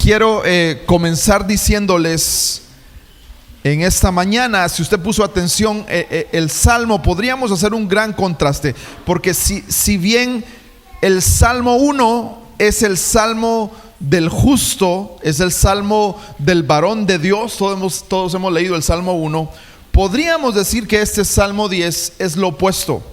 quiero comenzar diciéndoles en esta mañana, si usted puso atención, el Salmo, podríamos hacer un gran contraste, porque si bien el Salmo 1 es el Salmo del justo, es el Salmo del varón de Dios, todos hemos leído el Salmo 1, podríamos decir que este Salmo 10 es lo opuesto.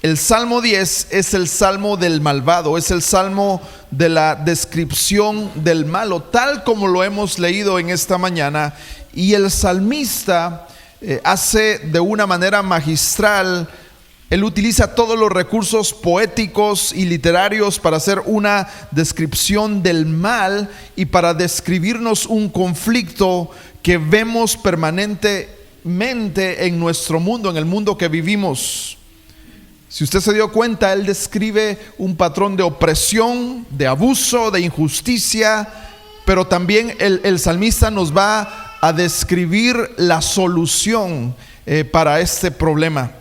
El Salmo 10 es el Salmo del malvado, es el Salmo de la descripción del malo, tal como lo hemos leído en esta mañana. Y el salmista hace de una manera magistral, él utiliza todos los recursos poéticos y literarios para hacer una descripción del mal y para describirnos un conflicto que vemos permanentemente en nuestro mundo, en el mundo que vivimos. Si usted se dio cuenta, él describe un patrón de opresión, de abuso, de injusticia, pero también el salmista nos va a describir la solución para este problema.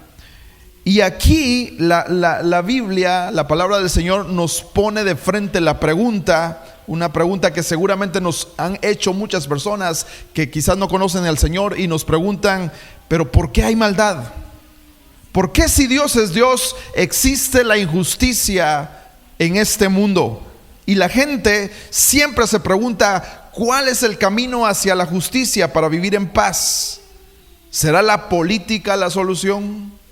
Y aquí la Biblia, la palabra del Señor, nos pone de frente la pregunta, una pregunta que seguramente nos han hecho muchas personas que quizás no conocen al Señor y nos preguntan, pero ¿por qué hay maldad? ¿Por qué, si Dios es Dios, existe la injusticia en este mundo? Y la gente siempre se pregunta, ¿cuál es el camino hacia la justicia para vivir en paz? ¿Será la política la solución?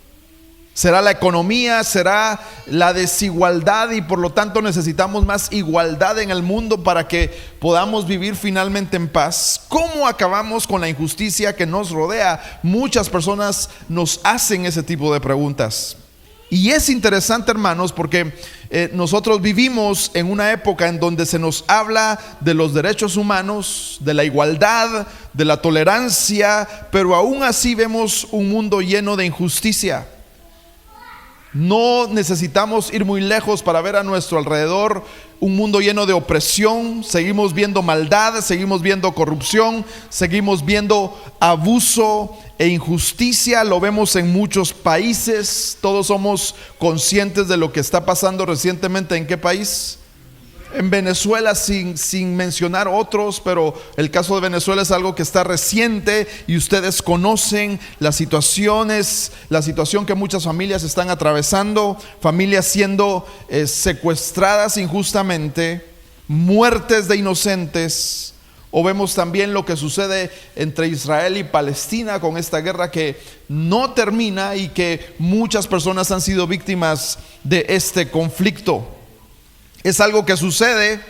¿Será la economía? ¿Será la desigualdad? Y por lo tanto necesitamos más igualdad en el mundo para que podamos vivir finalmente en paz. ¿Cómo acabamos con la injusticia que nos rodea? Muchas personas nos hacen ese tipo de preguntas. Y es interesante, hermanos, porque nosotros vivimos en una época en donde se nos habla de los derechos humanos, de la igualdad, de la tolerancia, pero aún así vemos un mundo lleno de injusticia. No necesitamos ir muy lejos para ver a nuestro alrededor un mundo lleno de opresión. Seguimos viendo maldad, seguimos viendo corrupción, seguimos viendo abuso e injusticia. Lo vemos en muchos países. Todos somos conscientes de lo que está pasando recientemente. ¿En qué país? En Venezuela, sin mencionar otros, pero el caso de Venezuela es algo que está reciente y ustedes conocen la situación que muchas familias están atravesando, familias siendo secuestradas injustamente, muertes de inocentes. O vemos también lo que sucede entre Israel y Palestina con esta guerra que no termina y que muchas personas han sido víctimas de este conflicto. Es algo que sucede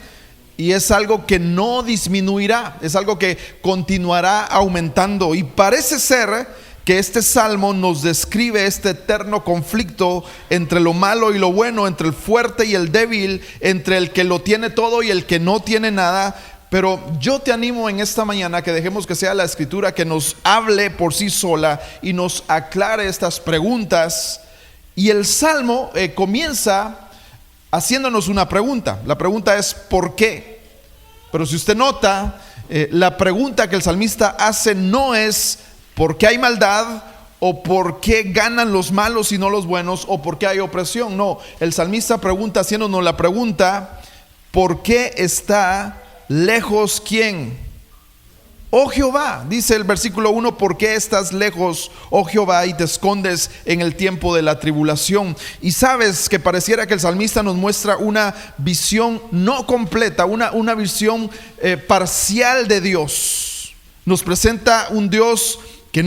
y es algo que no disminuirá, es algo que continuará aumentando. Y parece ser que este salmo nos describe este eterno conflicto entre lo malo y lo bueno, entre el fuerte y el débil, entre el que lo tiene todo y el que no tiene nada. Pero yo te animo en esta mañana que dejemos que sea la Escritura que nos hable por sí sola y nos aclare estas preguntas. Y el salmo comienza haciéndonos una pregunta. La pregunta es ¿por qué? Pero si usted nota, la pregunta que el salmista hace no es ¿por qué hay maldad? O ¿por qué ganan los malos y no los buenos? O ¿por qué hay opresión? No, el salmista pregunta haciéndonos la pregunta ¿por qué está lejos quién? Oh Jehová, dice el versículo 1, ¿por qué estás lejos, oh Jehová, y te escondes en el tiempo de la tribulación? Y sabes que pareciera que el salmista nos muestra una visión no completa, una visión parcial de Dios. Nos presenta un Dios que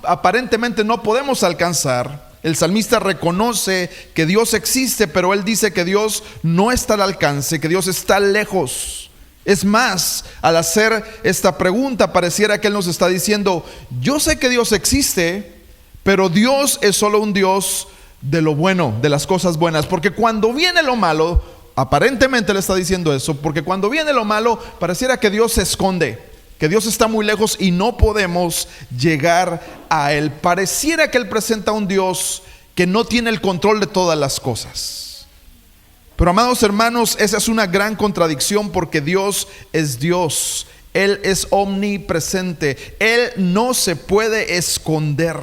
aparentemente no podemos alcanzar. El salmista reconoce que Dios existe, pero él dice que Dios no está al alcance, que Dios está lejos. Es más, al hacer esta pregunta pareciera que él nos está diciendo, yo sé que Dios existe, pero Dios es solo un Dios de lo bueno, de las cosas buenas. Porque cuando viene lo malo, aparentemente le está diciendo eso, porque cuando viene lo malo pareciera que Dios se esconde, que Dios está muy lejos y no podemos llegar a Él. Pareciera que Él presenta un Dios que no tiene el control de todas las cosas. Pero amados hermanos, esa es una gran contradicción porque Dios es Dios. Él es omnipresente. Él no se puede esconder.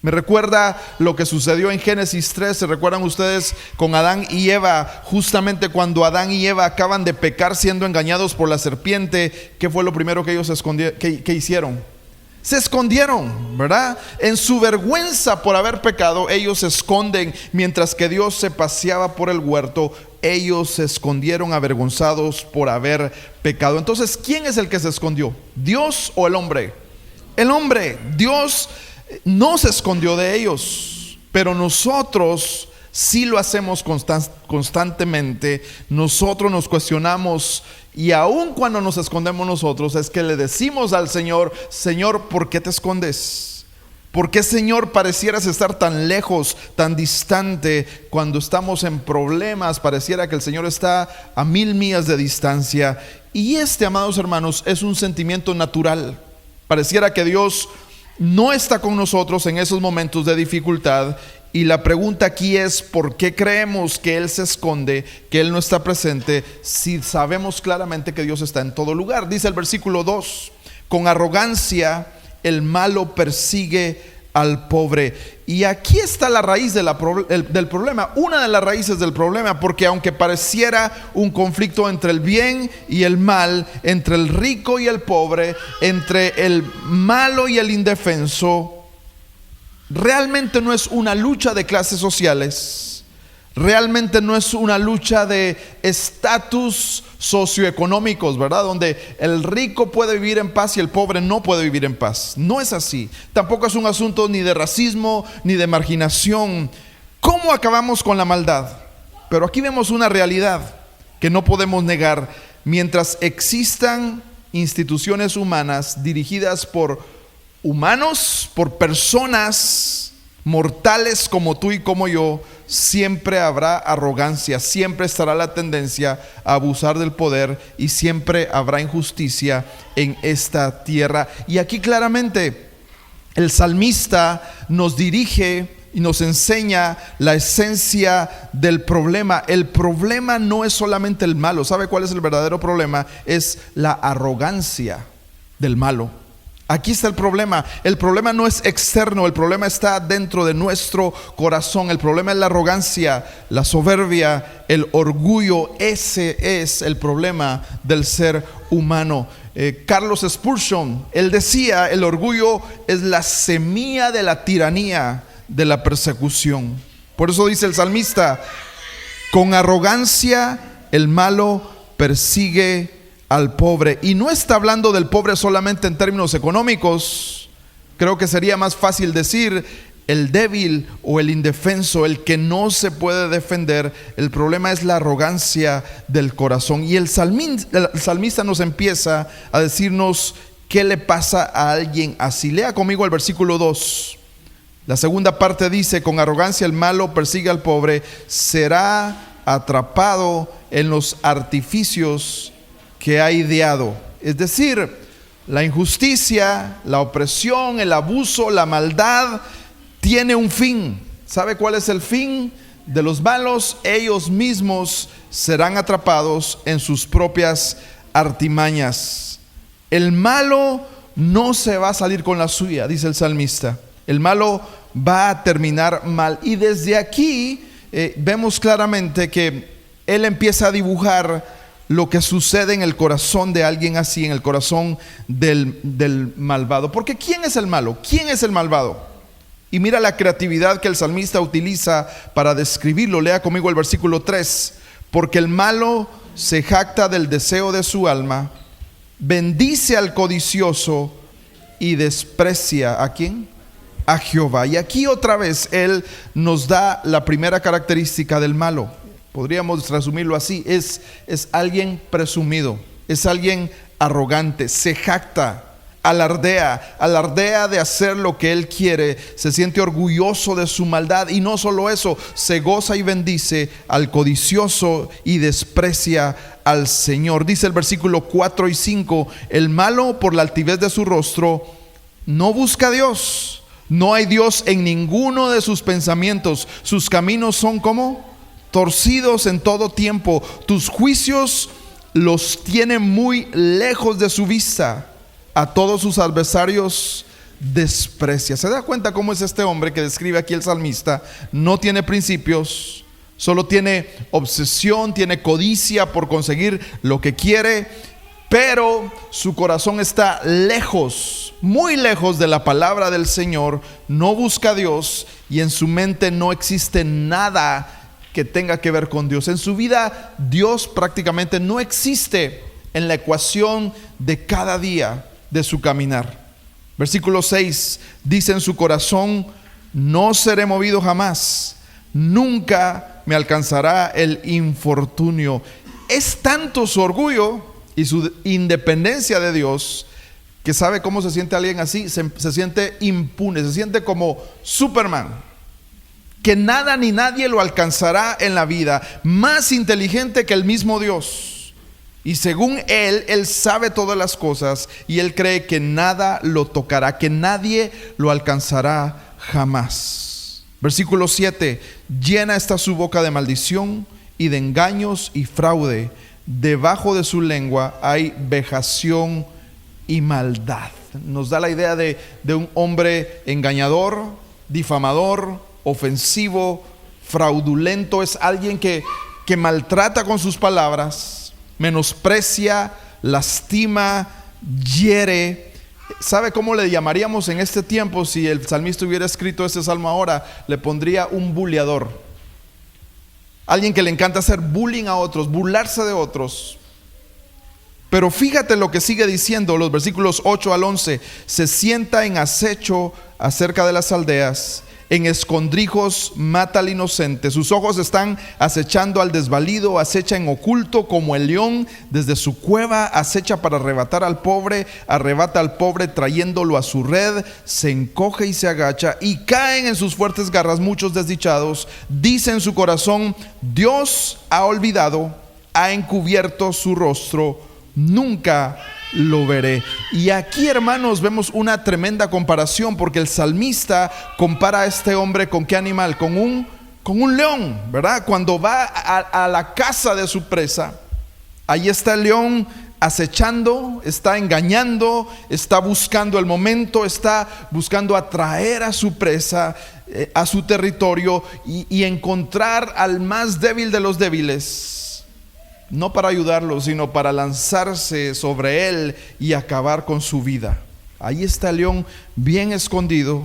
Me recuerda lo que sucedió en Génesis 3. ¿Se recuerdan ustedes con Adán y Eva? Justamente cuando Adán y Eva acaban de pecar siendo engañados por la serpiente, ¿qué fue lo primero que ellos que hicieron? Se escondieron, ¿verdad? En su vergüenza por haber pecado, ellos se esconden. Mientras que Dios se paseaba por el huerto, ellos se escondieron avergonzados por haber pecado. Entonces, ¿quién es el que se escondió? ¿Dios o el hombre? El hombre. Dios no se escondió de ellos, pero nosotros sí lo hacemos constantemente. Nosotros nos cuestionamos, y aun cuando nos escondemos nosotros, es que le decimos al Señor: Señor, ¿por qué te escondes? ¿Por qué, Señor, parecieras estar tan lejos, tan distante? Cuando estamos en problemas, pareciera que el Señor está a 1000 millas de distancia. Y amados hermanos, es un sentimiento natural. Pareciera que Dios no está con nosotros en esos momentos de dificultad. Y la pregunta aquí es: ¿por qué creemos que Él se esconde, que Él no está presente, si sabemos claramente que Dios está en todo lugar? Dice el versículo 2: con arrogancia el malo persigue al pobre. Y aquí está la raíz del problema, una de las raíces del problema, porque aunque pareciera un conflicto entre el bien y el mal, entre el rico y el pobre, entre el malo y el indefenso, realmente no es una lucha de clases sociales, realmente no es una lucha de estatus socioeconómicos, ¿verdad? Donde el rico puede vivir en paz y el pobre no puede vivir en paz. No es así. Tampoco es un asunto ni de racismo ni de marginación. ¿Cómo acabamos con la maldad? Pero aquí vemos una realidad que no podemos negar. Mientras existan instituciones humanas dirigidas por humanos, por personas mortales como tú y como yo, siempre habrá arrogancia, siempre estará la tendencia a abusar del poder y siempre habrá injusticia en esta tierra. Y aquí claramente el salmista nos dirige y nos enseña la esencia del problema. El problema no es solamente el malo. ¿Sabe cuál es el verdadero problema? Es la arrogancia del malo. Aquí está el problema. El problema no es externo, el problema está dentro de nuestro corazón. El problema es la arrogancia, la soberbia, el orgullo. Ese es el problema del ser humano. Carlos Spurgeon, él decía: el orgullo es la semilla de la tiranía, de la persecución. Por eso dice el salmista: con arrogancia el malo persigue al pobre. Y no está hablando del pobre solamente en términos económicos. Creo que sería más fácil decir el débil o el indefenso, el que no se puede defender. El problema es la arrogancia del corazón. Y el salmista nos empieza a decirnos qué le pasa a alguien así. Lea conmigo el versículo 2. La segunda parte dice: con arrogancia el malo persigue al pobre, será atrapado en los artificios que ha ideado. Es decir, la injusticia, la opresión, el abuso, la maldad tiene un fin. ¿Sabe cuál es el fin de los malos? Ellos mismos serán atrapados en sus propias artimañas. El malo no se va a salir con la suya, dice el salmista. El malo va a terminar mal. Y desde aquí vemos claramente que él empieza a dibujar lo que sucede en el corazón de alguien así, en el corazón del malvado. Porque ¿quién es el malo? ¿Quién es el malvado? Y mira la creatividad que el salmista utiliza para describirlo. Lea conmigo el versículo 3. Porque el malo se jacta del deseo de su alma, bendice al codicioso y desprecia ¿a quién? A Jehová. Y aquí otra vez él nos da la primera característica del malo. Podríamos resumirlo así: es alguien presumido, es alguien arrogante, se jacta, alardea de hacer lo que él quiere, se siente orgulloso de su maldad. Y no solo eso, se goza y bendice al codicioso y desprecia al Señor. Dice el versículo 4 y 5: el malo, por la altivez de su rostro, no busca a Dios, no hay Dios en ninguno de sus pensamientos, sus caminos son como torcidos en todo tiempo, tus juicios los tiene muy lejos de su vista. A todos sus adversarios desprecia. ¿Se da cuenta cómo es este hombre que describe aquí el salmista? No tiene principios, solo tiene obsesión, tiene codicia por conseguir lo que quiere, pero su corazón está lejos, muy lejos de la palabra del Señor. No busca a Dios y en su mente no existe nada que tenga que ver con Dios. En su vida, Dios prácticamente no existe en la ecuación de cada día de su caminar. Versículo 6 dice en su corazón: no seré movido jamás, nunca me alcanzará el infortunio. Es tanto su orgullo y su independencia de Dios que sabe cómo se siente alguien así. Se siente impune, se siente como Superman, que nada ni nadie lo alcanzará en la vida, más inteligente que el mismo Dios. Y según él sabe todas las cosas y él cree que nada lo tocará, que nadie lo alcanzará jamás. Versículo 7: llena está su boca de maldición y de engaños y fraude. Debajo de su lengua hay vejación y maldad. Nos da la idea de un hombre engañador, difamador, ofensivo, fraudulento. Es alguien que maltrata con sus palabras, menosprecia, lastima, hiere. ¿Sabe cómo le llamaríamos en este tiempo? Si el salmista hubiera escrito este salmo ahora, le pondría un buleador. Alguien que le encanta hacer bullying a otros, burlarse de otros. Pero fíjate lo que sigue diciendo los versículos 8 al 11. Se sienta en acecho acerca de las aldeas, en escondrijos mata al inocente. Sus ojos están acechando al desvalido, acecha en oculto como el león. Desde su cueva acecha para arrebatar al pobre, arrebata al pobre trayéndolo a su red. Se encoge y se agacha y caen en sus fuertes garras muchos desdichados. Dice en su corazón: Dios ha olvidado, ha encubierto su rostro, nunca lo veré. Y aquí, hermanos, vemos una tremenda comparación, porque el salmista compara a este hombre ¿con qué animal? Con un león, ¿verdad? Cuando va a la casa de su presa, ahí está el león acechando, está engañando, está buscando el momento, está buscando atraer a su presa a su territorio y encontrar al más débil de los débiles. No para ayudarlo, sino para lanzarse sobre él y acabar con su vida. Ahí está el león bien escondido,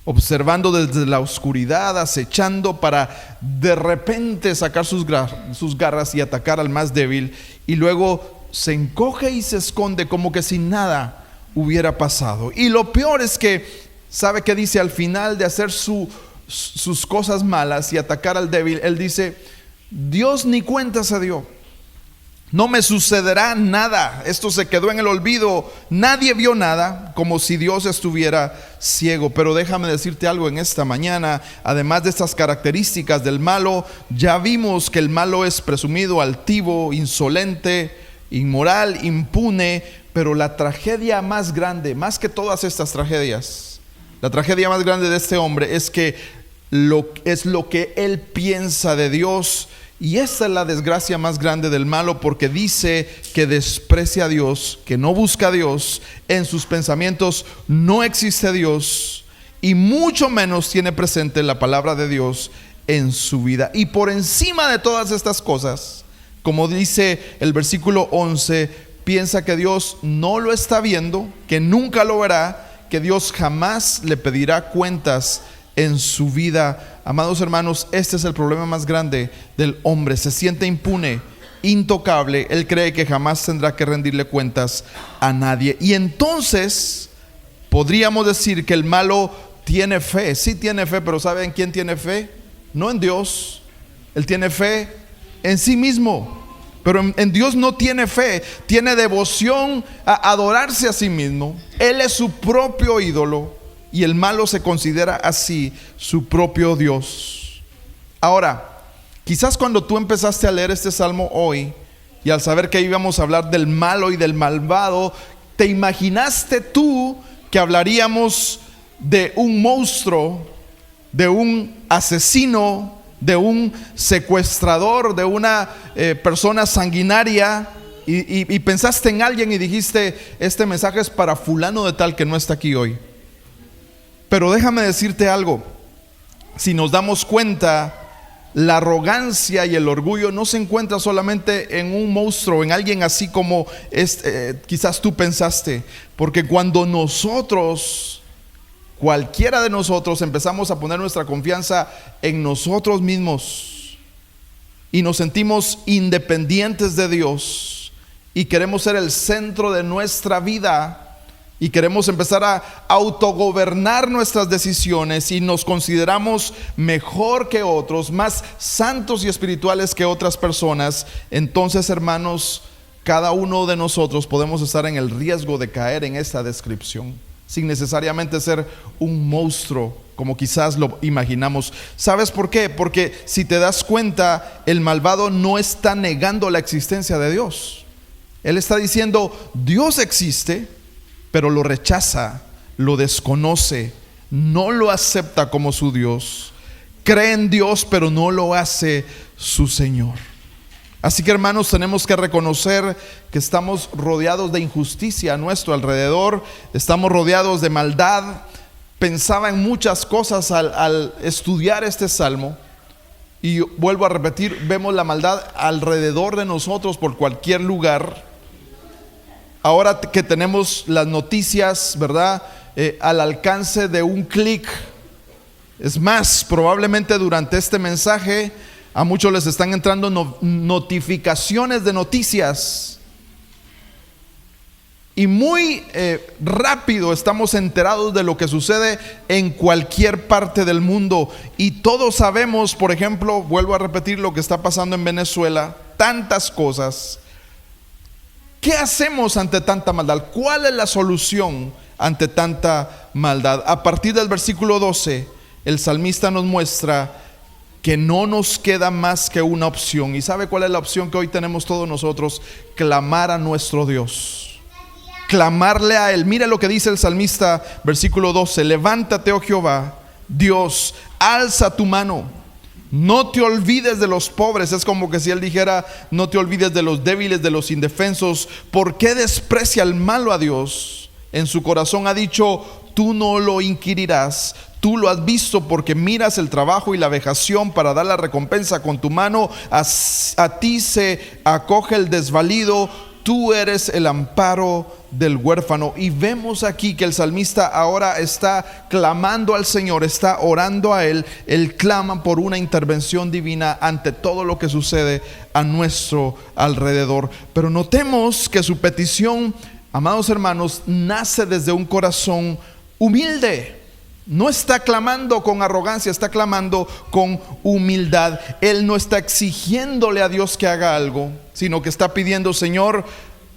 observando desde la oscuridad, acechando para de repente sacar sus garras y atacar al más débil. Y luego se encoge y se esconde como que si nada hubiera pasado. Y lo peor es que, ¿sabe qué dice al final de hacer sus cosas malas y atacar al débil? Él dice: Dios ni cuenta se dio. No me sucederá nada. Esto se quedó en el olvido. Nadie vio nada, como si Dios estuviera ciego. Pero déjame decirte algo en esta mañana. Además de estas características del malo, ya vimos que el malo es presumido, altivo, insolente, inmoral, impune. Pero la tragedia más grande, más que todas estas tragedias, la tragedia más grande de este hombre es que es lo que él piensa de Dios. Y esa es la desgracia más grande del malo, porque dice que desprecia a Dios, que no busca a Dios. En sus pensamientos no existe Dios, y mucho menos tiene presente la palabra de Dios en su vida. Y por encima de todas estas cosas, como dice el versículo 11, piensa que Dios no lo está viendo, que nunca lo verá, que Dios jamás le pedirá cuentas en su vida. Amados hermanos, este es el problema más grande del hombre. Se siente impune, intocable. Él cree que jamás tendrá que rendirle cuentas a nadie. Y entonces podríamos decir que el malo tiene fe. Sí tiene fe, pero ¿saben quién tiene fe? No en Dios. Él tiene fe en sí mismo. Pero en Dios no tiene fe. Tiene devoción a adorarse a sí mismo. Él es su propio ídolo. Y el malo se considera así su propio Dios. Ahora, quizás cuando tú empezaste a leer este salmo hoy, y al saber que íbamos a hablar del malo y del malvado, te imaginaste tú que hablaríamos de un monstruo, de un asesino, de un secuestrador, de una persona sanguinaria, y pensaste en alguien y dijiste: este mensaje es para fulano de tal que no está aquí hoy. Pero déjame decirte algo, si nos damos cuenta, la arrogancia y el orgullo no se encuentra solamente en un monstruo, en alguien así como quizás tú pensaste, porque cuando nosotros, cualquiera de nosotros, empezamos a poner nuestra confianza en nosotros mismos y nos sentimos independientes de Dios y queremos ser el centro de nuestra vida, y queremos empezar a autogobernar nuestras decisiones y nos consideramos mejor que otros, más santos y espirituales que otras personas, entonces, hermanos, cada uno de nosotros podemos estar en el riesgo de caer en esta descripción, sin necesariamente ser un monstruo como quizás lo imaginamos. ¿Sabes por qué? Porque si te das cuenta, el malvado no está negando la existencia de Dios. Él está diciendo: Dios existe, pero lo rechaza, lo desconoce, no lo acepta como su Dios. Cree en Dios, pero no lo hace su Señor. Así que, hermanos, tenemos que reconocer que estamos rodeados de injusticia a nuestro alrededor, estamos rodeados de maldad. Pensaba en muchas cosas al estudiar este salmo, y vuelvo a repetir, vemos la maldad alrededor de nosotros por cualquier lugar. Ahora que tenemos las noticias, ¿verdad?, al alcance de un clic. Es más, probablemente durante este mensaje a muchos les están entrando notificaciones de noticias. Y muy rápido estamos enterados de lo que sucede en cualquier parte del mundo. Y todos sabemos, por ejemplo, vuelvo a repetir, lo que está pasando en Venezuela. Tantas cosas. ¿Qué hacemos ante tanta maldad? ¿Cuál es la solución ante tanta maldad? A partir del versículo 12, el salmista nos muestra que no nos queda más que una opción. ¿Y sabe cuál es la opción que hoy tenemos todos nosotros? Clamar a nuestro Dios, clamarle a Él. Mira lo que dice el salmista, versículo 12: levántate, oh Jehová, Dios, alza tu mano. No te olvides de los pobres. Es como que si él dijera: no te olvides de los débiles, de los indefensos. ¿Por qué desprecia el malo a Dios? En su corazón ha dicho: tú no lo inquirirás. Tú lo has visto porque miras el trabajo y la vejación para dar la recompensa con tu mano. A ti se acoge el desvalido. Tú eres el amparo del huérfano. Y vemos aquí que el salmista ahora está clamando al Señor, está orando a Él. Él clama por una intervención divina ante todo lo que sucede a nuestro alrededor. Pero notemos que su petición, amados hermanos, nace desde un corazón humilde. No está clamando con arrogancia, está clamando con humildad. Él no está exigiéndole a Dios que haga algo, sino que está pidiendo: Señor,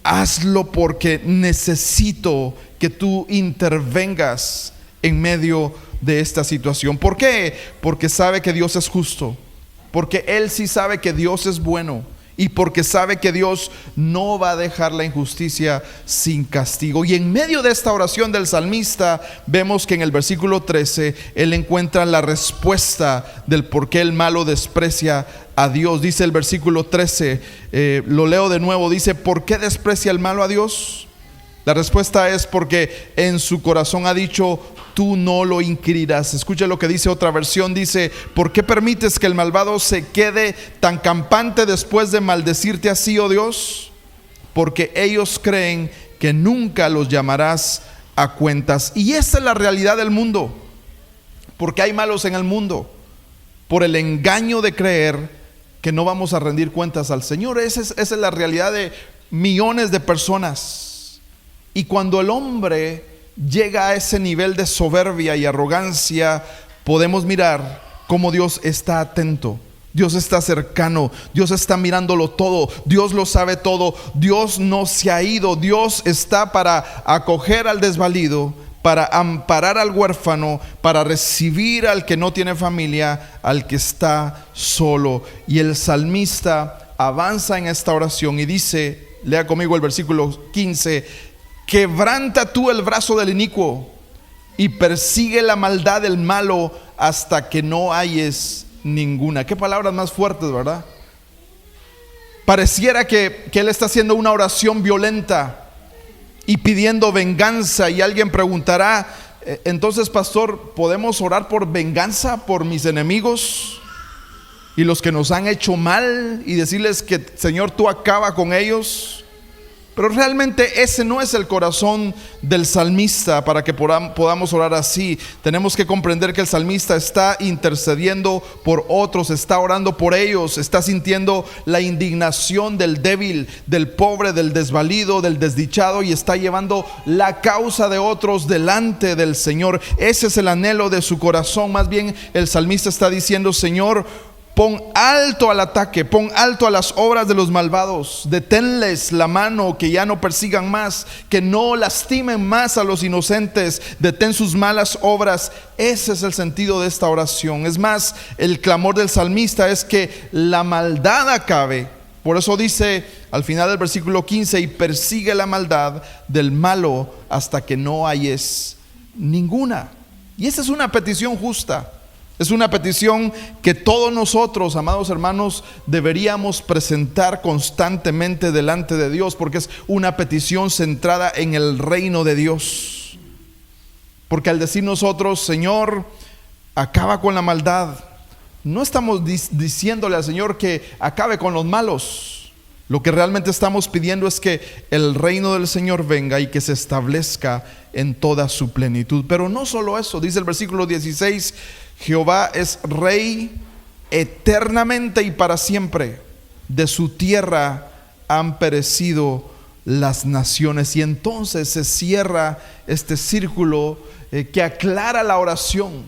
hazlo porque necesito que tú intervengas en medio de esta situación. ¿Por qué? Porque sabe que Dios es justo, porque Él sí sabe que Dios es bueno, y porque sabe que Dios no va a dejar la injusticia sin castigo. Y en medio de esta oración del salmista, vemos que en el versículo 13 él encuentra la respuesta del por qué el malo desprecia a Dios. Dice el versículo 13, lo leo de nuevo, dice: ¿por qué desprecia el malo a Dios? La respuesta es porque en su corazón ha dicho: tú no lo inquirirás. Escucha lo que dice otra versión, dice: ¿por qué permites que el malvado se quede tan campante después de maldecirte así, oh Dios? Porque ellos creen que nunca los llamarás a cuentas. Y esta es la realidad del mundo, porque hay malos en el mundo, por el engaño de creer que no vamos a rendir cuentas al Señor. Esa es la realidad de millones de personas. Y cuando el hombre llega a ese nivel de soberbia y arrogancia, podemos mirar cómo Dios está atento, Dios está cercano, Dios está mirándolo todo, Dios lo sabe todo, Dios no se ha ido, Dios está para acoger al desvalido, para amparar al huérfano, para recibir al que no tiene familia, al que está solo. Y el salmista avanza en esta oración y dice, lea conmigo el versículo 15: quebranta tú el brazo del inicuo y persigue la maldad del malo hasta que no halles ninguna. Qué palabras más fuertes, ¿verdad? Pareciera que él está haciendo una oración violenta y pidiendo venganza. Y alguien preguntará, Entonces, pastor, ¿podemos orar por venganza por mis enemigos y los que nos han hecho mal y decirles que Señor, tú acaba con ellos? Pero realmente ese no es el corazón del salmista para que podamos orar así. Tenemos que comprender que el salmista está intercediendo por otros, está orando por ellos, está sintiendo la indignación del débil, del pobre, del desvalido, del desdichado, y está llevando la causa de otros delante del Señor. Ese es el anhelo de su corazón. Más bien el salmista está diciendo: Señor, pon alto al ataque, pon alto a las obras de los malvados, deténles la mano, que ya no persigan más, que no lastimen más a los inocentes, detén sus malas obras. Ese es el sentido de esta oración. Es más, el clamor del salmista es que la maldad acabe. Por eso dice al final del versículo 15: y persigue la maldad del malo hasta que no hayes ninguna. Y esa es una petición justa. Es una petición que todos nosotros, amados hermanos, deberíamos presentar constantemente delante de Dios, porque es una petición centrada en el reino de Dios. Porque al decir nosotros: Señor, acaba con la maldad, no estamos diciéndole al Señor que acabe con los malos. Lo que realmente estamos pidiendo es que el reino del Señor venga y que se establezca en toda su plenitud. Pero no solo eso, dice el versículo 16: Jehová es rey eternamente y para siempre. De su tierra han perecido las naciones. Y entonces se cierra este círculo que aclara la oración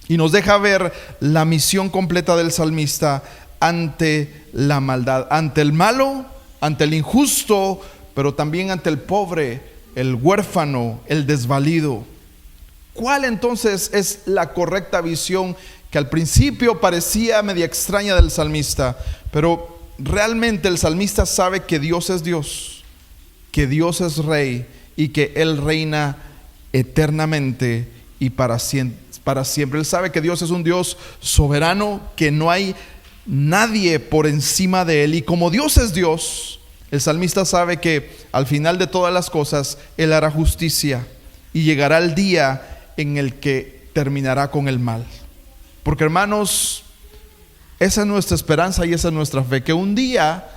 y nos deja ver la misión completa del salmista ante la maldad, ante el malo, ante el injusto, pero también ante el pobre, el huérfano, el desvalido. ¿Cuál entonces es la correcta visión que al principio parecía media extraña del salmista? Pero realmente el salmista sabe que Dios es Dios, que Dios es rey y que Él reina eternamente y para siempre. Él sabe que Dios es un Dios soberano, que no hay nadie por encima de Él. Y como Dios es Dios, el salmista sabe que al final de todas las cosas Él hará justicia y llegará el día en el que terminará con el mal. Porque, hermanos, esa es nuestra esperanza y esa es nuestra fe, que un día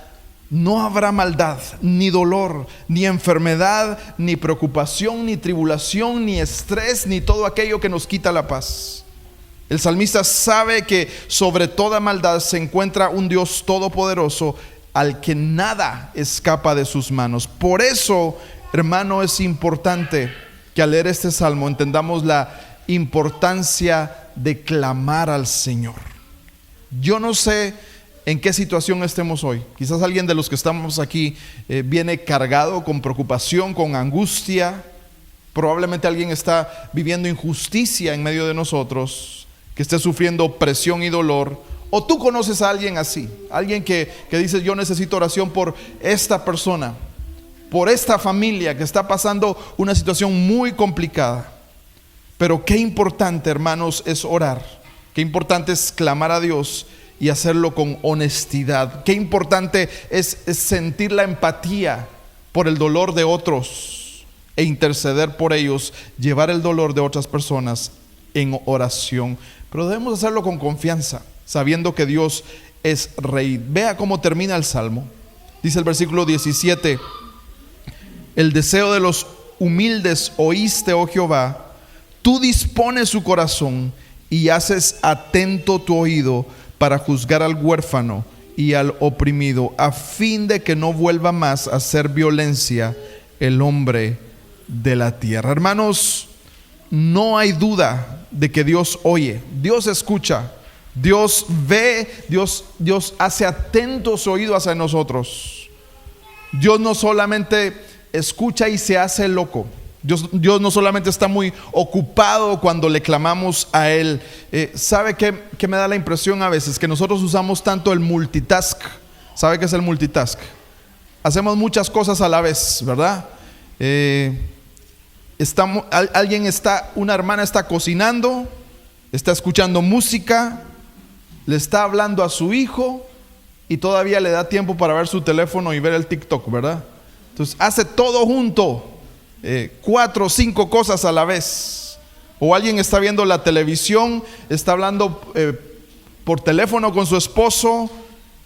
no habrá maldad, ni dolor, ni enfermedad, ni preocupación, ni tribulación, ni estrés, ni todo aquello que nos quita la paz. El salmista sabe que sobre toda maldad se encuentra un Dios todopoderoso al que nada escapa de sus manos. Por eso, hermano, es importante que al leer este salmo entendamos la importancia de clamar al Señor. Yo no sé en qué situación estemos hoy. Quizás alguien de los que estamos aquí viene cargado con preocupación, con angustia. Probablemente alguien está viviendo injusticia en medio de nosotros, que esté sufriendo opresión y dolor. O tú conoces a alguien así, alguien que dice: yo necesito oración por esta persona, por esta familia que está pasando una situación muy complicada. Pero qué importante, hermanos, es orar. Qué importante es clamar a Dios y hacerlo con honestidad. Qué importante es sentir la empatía por el dolor de otros e interceder por ellos, llevar el dolor de otras personas en oración. Pero debemos hacerlo con confianza, sabiendo que Dios es rey. Vea cómo termina el salmo. Dice el versículo 17: el deseo de los humildes oíste, oh Jehová. Tú dispones su corazón y haces atento tu oído para juzgar al huérfano y al oprimido, a fin de que no vuelva más a hacer violencia el hombre de la tierra. Hermanos, no hay duda de que Dios oye, Dios escucha, Dios ve, Dios hace atento su oído hacia nosotros. Dios no solamente escucha y se hace loco. Dios no solamente está muy ocupado cuando le clamamos a Él. ¿Sabe qué me da la impresión a veces? Que nosotros usamos tanto el multitask. ¿Sabe qué es el multitask? Hacemos muchas cosas a la vez, ¿verdad? Una hermana está cocinando, está escuchando música, le está hablando a su hijo y todavía le da tiempo para ver su teléfono y ver el TikTok, ¿verdad? Entonces hace todo junto. 4 o 5 cosas a la vez. O alguien está viendo la televisión, está hablando por teléfono con su esposo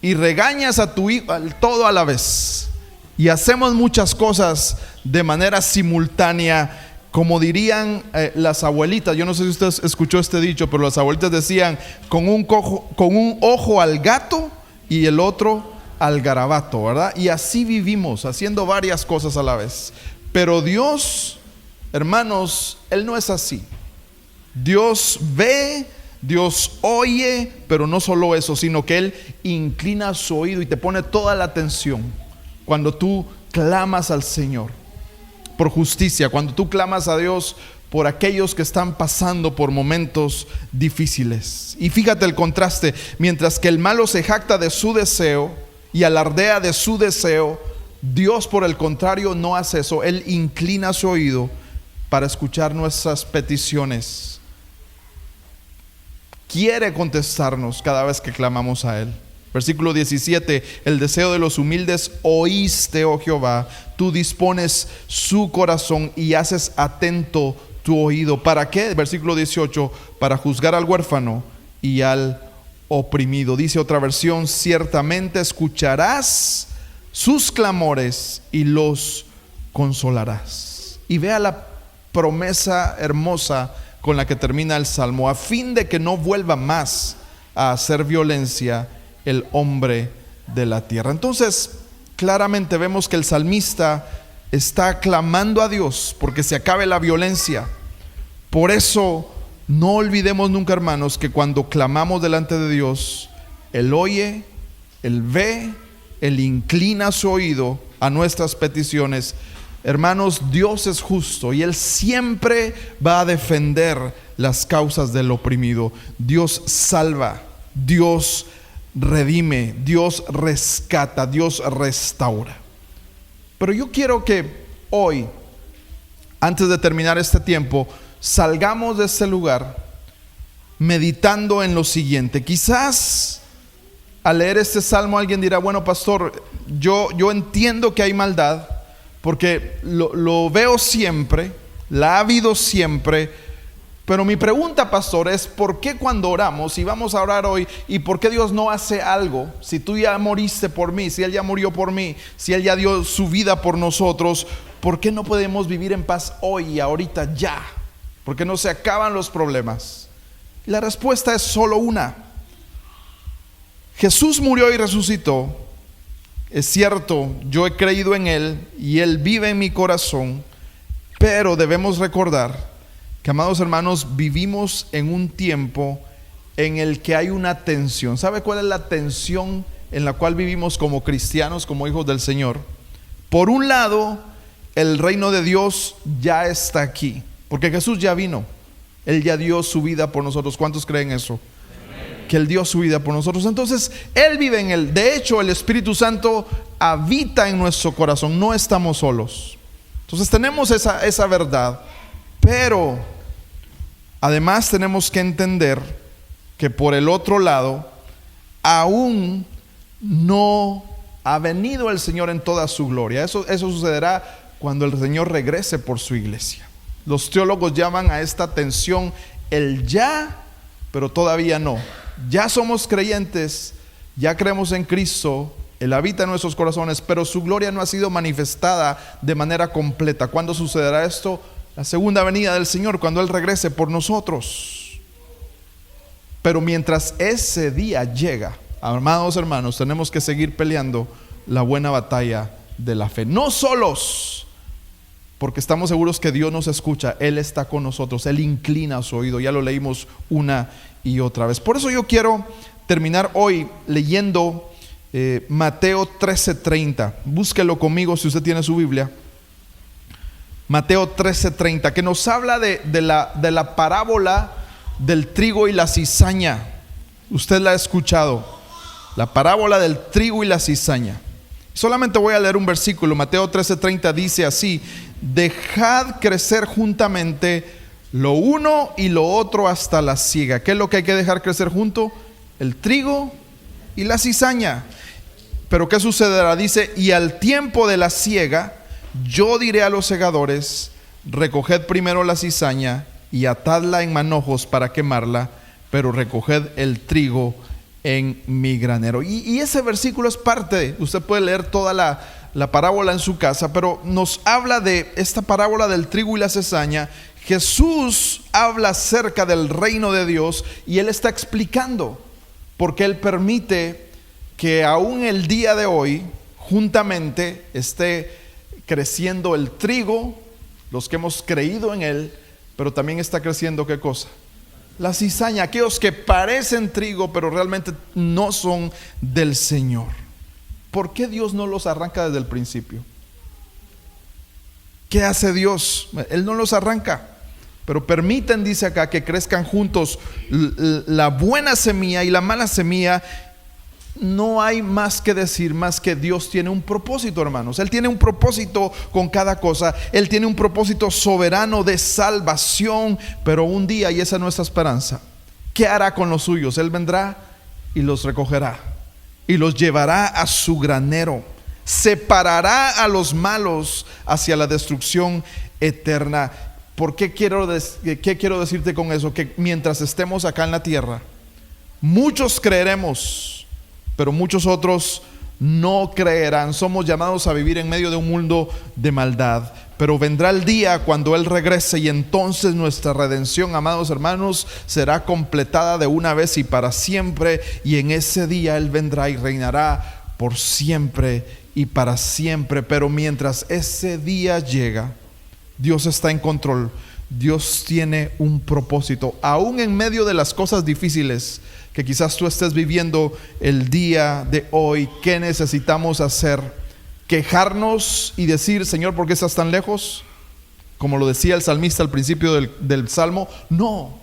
y regañas a tu hijo, todo a la vez. Y hacemos muchas cosas de manera simultánea. Como dirían las abuelitas, yo no sé si usted escuchó este dicho, pero las abuelitas decían: con un ojo al gato y el otro al garabato, ¿verdad? Y así vivimos, haciendo varias cosas a la vez. Pero Dios, hermanos, Él no es así. Dios ve, Dios oye, pero no solo eso, sino que Él inclina su oído y te pone toda la atención cuando tú clamas al Señor por justicia, cuando tú clamas a Dios por aquellos que están pasando por momentos difíciles. Y fíjate el contraste: mientras que el malo se jacta de su deseo y alardea de su deseo, Dios, por el contrario, no hace eso. Él inclina su oído para escuchar nuestras peticiones. Quiere contestarnos cada vez que clamamos a Él. Versículo 17: el deseo de los humildes oíste, oh Jehová, tú dispones su corazón y haces atento tu oído. ¿Para qué? Versículo 18: para juzgar al huérfano y al oprimido. Dice otra versión: ciertamente escucharás sus clamores y los consolarás. Y vea la promesa hermosa con la que termina el Salmo: a fin de que no vuelva más a hacer violencia el hombre de la tierra. Entonces, claramente vemos que el salmista está clamando a Dios porque se acabe la violencia. Por eso, no olvidemos nunca, hermanos, que cuando clamamos delante de Dios, Él oye, Él ve, Él inclina su oído a nuestras peticiones. Hermanos, Dios es justo y Él siempre va a defender las causas del oprimido. Dios salva, Dios redime, Dios rescata, Dios restaura. Pero yo quiero que hoy, antes de terminar este tiempo, salgamos de este lugar meditando en lo siguiente. Quizás al leer este salmo alguien dirá: bueno, pastor, yo entiendo que hay maldad, porque lo veo siempre, la ha habido siempre. Pero mi pregunta, pastor, es: ¿por qué cuando oramos, y vamos a orar hoy, y por qué Dios no hace algo? Si tú ya moriste por mí, si Él ya murió por mí, si Él ya dio su vida por nosotros, ¿por qué no podemos vivir en paz hoy y ahorita ya? ¿Por qué no se acaban los problemas? Y la respuesta es solo una: Jesús murió y resucitó. Es cierto, yo he creído en Él y Él vive en mi corazón, pero debemos recordar que, amados hermanos, vivimos en un tiempo en el que hay una tensión. ¿Sabe cuál es la tensión en la cual vivimos como cristianos, como hijos del Señor? Por un lado, el reino de Dios ya está aquí, porque Jesús ya vino. Él ya dio su vida por nosotros. ¿Cuántos creen eso? Que Él dio su vida por nosotros. Entonces, Él vive en Él. De hecho, el Espíritu Santo habita en nuestro corazón. No estamos solos. Entonces, tenemos esa verdad. Pero además tenemos que entender que por el otro lado, aún no ha venido el Señor en toda su gloria. Eso sucederá cuando el Señor regrese por su iglesia. Los teólogos llaman a esta tensión el ya, pero todavía no. Ya somos creyentes, ya creemos en Cristo, Él habita en nuestros corazones, pero su gloria no ha sido manifestada de manera completa. ¿Cuándo sucederá esto? La segunda venida del Señor, cuando Él regrese por nosotros. Pero mientras ese día llega, amados hermanos, tenemos que seguir peleando la buena batalla de la fe. No solos, porque estamos seguros que Dios nos escucha. Él está con nosotros, Él inclina su oído. Ya lo leímos una y otra vez. Por eso yo quiero terminar hoy leyendo Mateo 13:30. Búsquelo conmigo si usted tiene su Biblia. Mateo 13:30, que nos habla de la parábola del trigo y la cizaña. Usted la ha escuchado, la parábola del trigo y la cizaña. Solamente voy a leer un versículo. Mateo 13:30 dice así: dejad crecer juntamente lo uno y lo otro hasta la siega. ¿Qué es lo que hay que dejar crecer junto? El trigo y la cizaña. Pero ¿qué sucederá? Dice: y al tiempo de la siega yo diré a los segadores: recoged primero la cizaña y atadla en manojos para quemarla, pero recoged el trigo en mi granero. Y ese versículo es parte, usted puede leer toda la parábola en su casa, pero nos habla de esta parábola del trigo y la cizaña. Jesús habla acerca del reino de Dios y Él está explicando por qué Él permite que aún el día de hoy juntamente esté creciendo el trigo, los que hemos creído en Él, pero también está creciendo ¿qué cosa? La cizaña, aquellos que parecen trigo pero realmente no son del Señor. ¿Por qué Dios no los arranca desde el principio? ¿Qué hace Dios? Él no los arranca, pero permiten, dice acá, que crezcan juntos la buena semilla y la mala semilla. No hay más que decir, más que Dios tiene un propósito, hermanos. Él tiene un propósito con cada cosa. Él tiene un propósito soberano de salvación. Pero un día, y esa es nuestra esperanza, ¿qué hará con los suyos? Él vendrá y los recogerá y los llevará a su granero. Separará a los malos hacia la destrucción eterna. ¿Por qué quiero decirte con eso? Que mientras estemos acá en la tierra, muchos creeremos, pero muchos otros no creerán. Somos llamados a vivir en medio de un mundo de maldad, pero vendrá el día cuando Él regrese y entonces nuestra redención, amados hermanos, será completada de una vez y para siempre. Y en ese día Él vendrá y reinará por siempre y para siempre. Pero mientras ese día llega, Dios está en control. Dios tiene un propósito, aún en medio de las cosas difíciles que quizás tú estés viviendo el día de hoy. ¿Qué necesitamos hacer? ¿Quejarnos y decir: Señor, ¿por qué estás tan lejos?, como lo decía el salmista al principio del Salmo? No,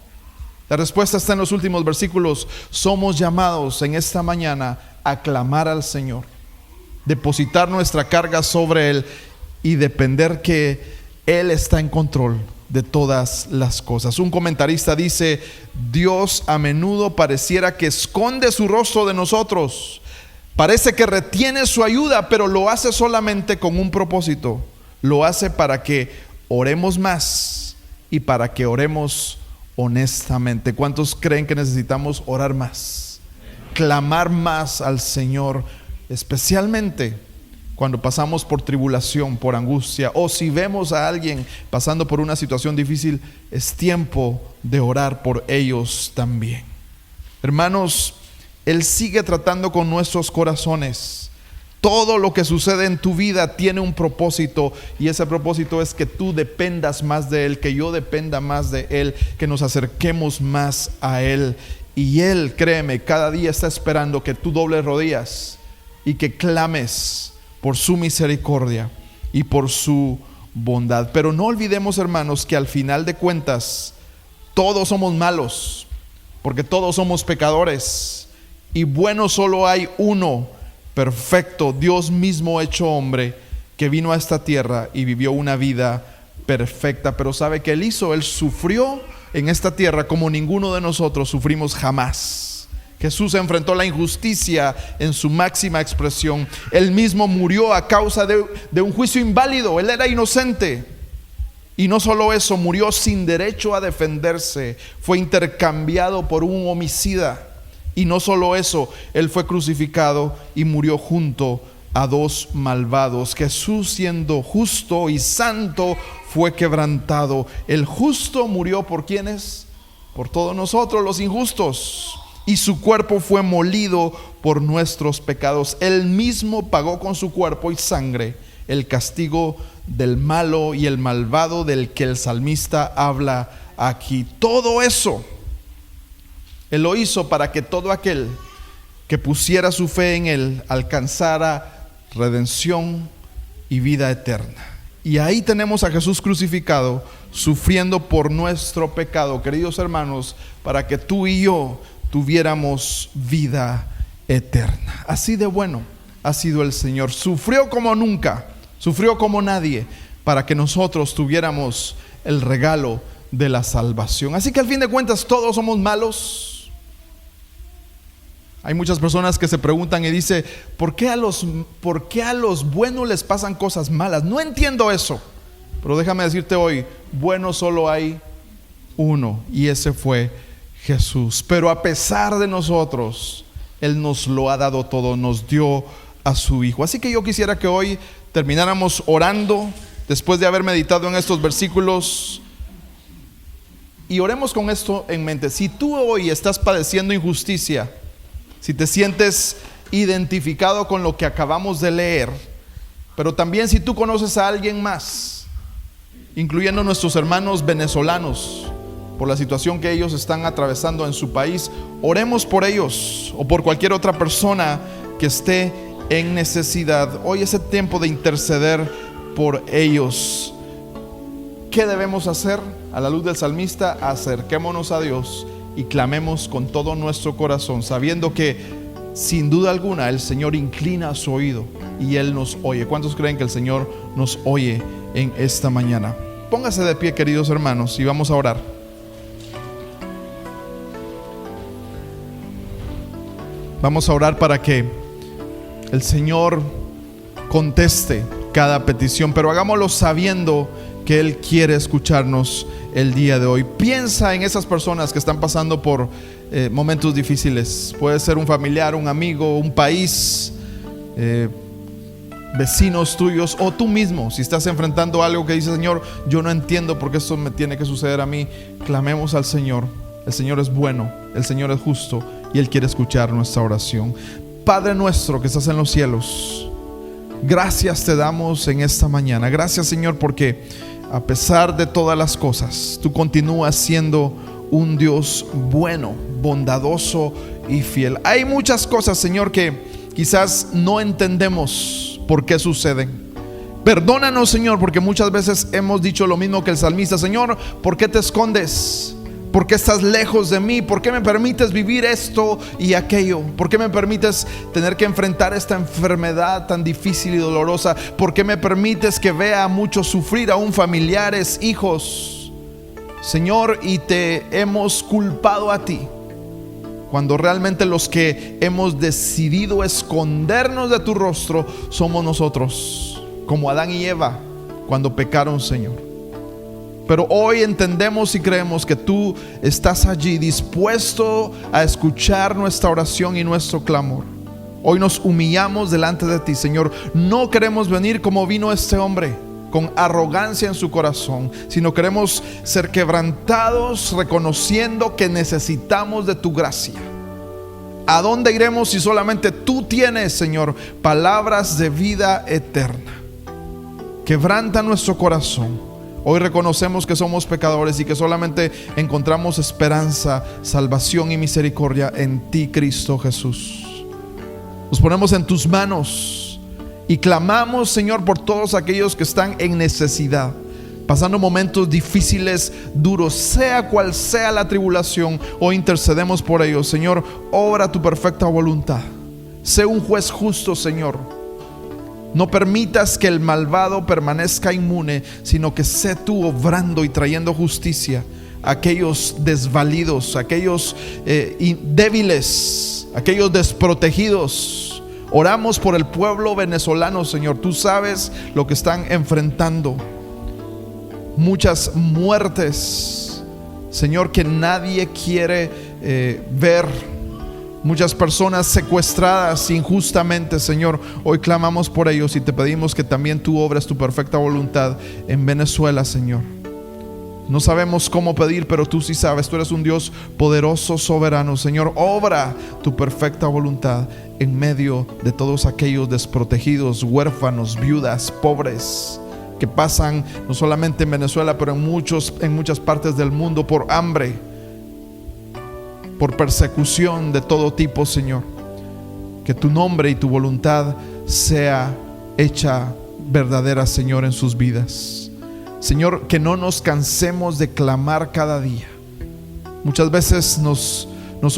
la respuesta está en los últimos versículos. Somos llamados en esta mañana a clamar al Señor, depositar nuestra carga sobre Él y depender que Él está en control de todas las cosas. Un comentarista dice: Dios a menudo pareciera que esconde su rostro de nosotros. Parece que retiene su ayuda, pero lo hace solamente con un propósito. Lo hace para que oremos más y para que oremos honestamente. ¿Cuántos creen que necesitamos orar más? Clamar más al Señor, especialmente cuando pasamos por tribulación, por angustia, o si vemos a alguien pasando por una situación difícil, es tiempo de orar por ellos también. Hermanos, Él sigue tratando con nuestros corazones. Todo lo que sucede en tu vida tiene un propósito, y ese propósito es que tú dependas más de Él, que yo dependa más de Él, que nos acerquemos más a Él. Y Él, créeme, cada día está esperando que tú dobles rodillas y que clames por su misericordia y por su bondad. Pero no olvidemos, hermanos, que al final de cuentas todos somos malos, porque todos somos pecadores, y bueno solo hay uno perfecto, Dios mismo hecho hombre, que vino a esta tierra y vivió una vida perfecta. Pero ¿sabe qué Él hizo? Él sufrió en esta tierra como ninguno de nosotros sufrimos jamás. Jesús enfrentó la injusticia en su máxima expresión. Él mismo murió a causa de un juicio inválido. Él era inocente. Y no solo eso, murió sin derecho a defenderse. Fue intercambiado por un homicida. Y no solo eso, Él fue crucificado y murió junto a dos malvados. Jesús, siendo justo y santo, fue quebrantado. El justo murió ¿por quiénes? Por todos nosotros, los injustos. Y su cuerpo fue molido por nuestros pecados. Él mismo pagó con su cuerpo y sangre el castigo del malo y el malvado del que el salmista habla aquí. Todo eso Él lo hizo para que todo aquel que pusiera su fe en Él alcanzara redención y vida eterna. Y ahí tenemos a Jesús crucificado, sufriendo por nuestro pecado, queridos hermanos, para que tú y yo tuviéramos vida eterna. Así de bueno ha sido el Señor. Sufrió como nunca, sufrió como nadie, para que nosotros tuviéramos el regalo de la salvación. Así que al fin de cuentas todos somos malos. Hay muchas personas que se preguntan y dicen, ¿por qué a los buenos les pasan cosas malas? No entiendo eso. Pero déjame decirte hoy, bueno solo hay uno, y ese fue Jesús. Pero a pesar de nosotros, Él nos lo ha dado todo, nos dio a su Hijo. Así que yo quisiera que hoy termináramos orando, después de haber meditado en estos versículos, y oremos con esto en mente. Si tú hoy estás padeciendo injusticia, si te sientes identificado con lo que acabamos de leer, pero también si tú conoces a alguien más, incluyendo nuestros hermanos venezolanos, por la situación que ellos están atravesando en su país, oremos por ellos o por cualquier otra persona que esté en necesidad. Hoy es el tiempo de interceder por ellos. ¿Qué debemos hacer? A la luz del salmista, acerquémonos a Dios y clamemos con todo nuestro corazón, sabiendo que sin duda alguna el Señor inclina su oído y Él nos oye. ¿Cuántos creen que el Señor nos oye en esta mañana? Póngase de pie, queridos hermanos, y vamos a orar. Vamos a orar para que el Señor conteste cada petición, pero hagámoslo sabiendo que Él quiere escucharnos el día de hoy. Piensa en esas personas que están pasando por momentos difíciles. Puede ser un familiar, un amigo, un país, vecinos tuyos o tú mismo. Si estás enfrentando algo que dice, Señor, yo no entiendo por qué esto me tiene que suceder a mí, clamemos al Señor. El Señor es bueno, el Señor es justo y Él quiere escuchar nuestra oración. Padre nuestro que estás en los cielos, gracias te damos en esta mañana. Gracias, Señor, porque a pesar de todas las cosas, tú continúas siendo un Dios bueno, bondadoso y fiel. Hay muchas cosas, Señor, que quizás no entendemos por qué suceden. Perdónanos, Señor, porque muchas veces hemos dicho lo mismo que el salmista. Señor, ¿por qué te escondes? ¿Por qué estás lejos de mí? ¿Por qué me permites vivir esto y aquello? ¿Por qué me permites tener que enfrentar esta enfermedad tan difícil y dolorosa? ¿Por qué me permites que vea a muchos sufrir, aún familiares, hijos? Señor, y te hemos culpado a ti, cuando realmente los que hemos decidido escondernos de tu rostro somos nosotros, como Adán y Eva cuando pecaron, Señor. Pero hoy entendemos y creemos que tú estás allí dispuesto a escuchar nuestra oración y nuestro clamor. Hoy nos humillamos delante de ti, Señor. No queremos venir como vino este hombre, con arrogancia en su corazón, sino queremos ser quebrantados, reconociendo que necesitamos de tu gracia. ¿A dónde iremos si solamente tú tienes, Señor, palabras de vida eterna? Quebranta nuestro corazón. Hoy reconocemos que somos pecadores y que solamente encontramos esperanza, salvación y misericordia en ti, Cristo Jesús. Nos ponemos en tus manos y clamamos, Señor, por todos aquellos que están en necesidad, pasando momentos difíciles, duros, sea cual sea la tribulación. Hoy intercedemos por ellos. Señor, obra tu perfecta voluntad. Sé un juez justo, Señor. No permitas que el malvado permanezca inmune, sino que sé tú obrando y trayendo justicia a aquellos desvalidos, a aquellos débiles, a aquellos desprotegidos. Oramos por el pueblo venezolano, Señor. Tú sabes lo que están enfrentando. Muchas muertes, Señor, que nadie quiere ver. Muchas personas secuestradas injustamente, Señor. Hoy clamamos por ellos y te pedimos que también tú obres tu perfecta voluntad en Venezuela, Señor. No sabemos cómo pedir, pero tú sí sabes. Tú eres un Dios poderoso, soberano, Señor. Obra tu perfecta voluntad en medio de todos aquellos desprotegidos, huérfanos, viudas, pobres, que pasan no solamente en Venezuela, pero en muchas partes del mundo por hambre, por persecución de todo tipo, Señor. Que tu nombre y tu voluntad sea hecha verdadera, Señor, en sus vidas. Señor, que no nos cansemos de clamar cada día. Muchas veces nos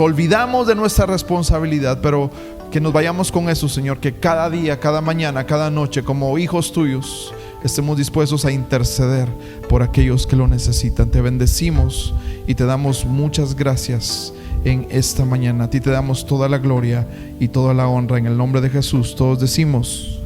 olvidamos de nuestra responsabilidad, pero que nos vayamos con eso, Señor. Que cada día, cada mañana, cada noche, como hijos tuyos, estemos dispuestos a interceder por aquellos que lo necesitan. Te bendecimos y te damos muchas gracias en esta mañana. A ti te damos toda la gloria y toda la honra en el nombre de Jesús. Todos decimos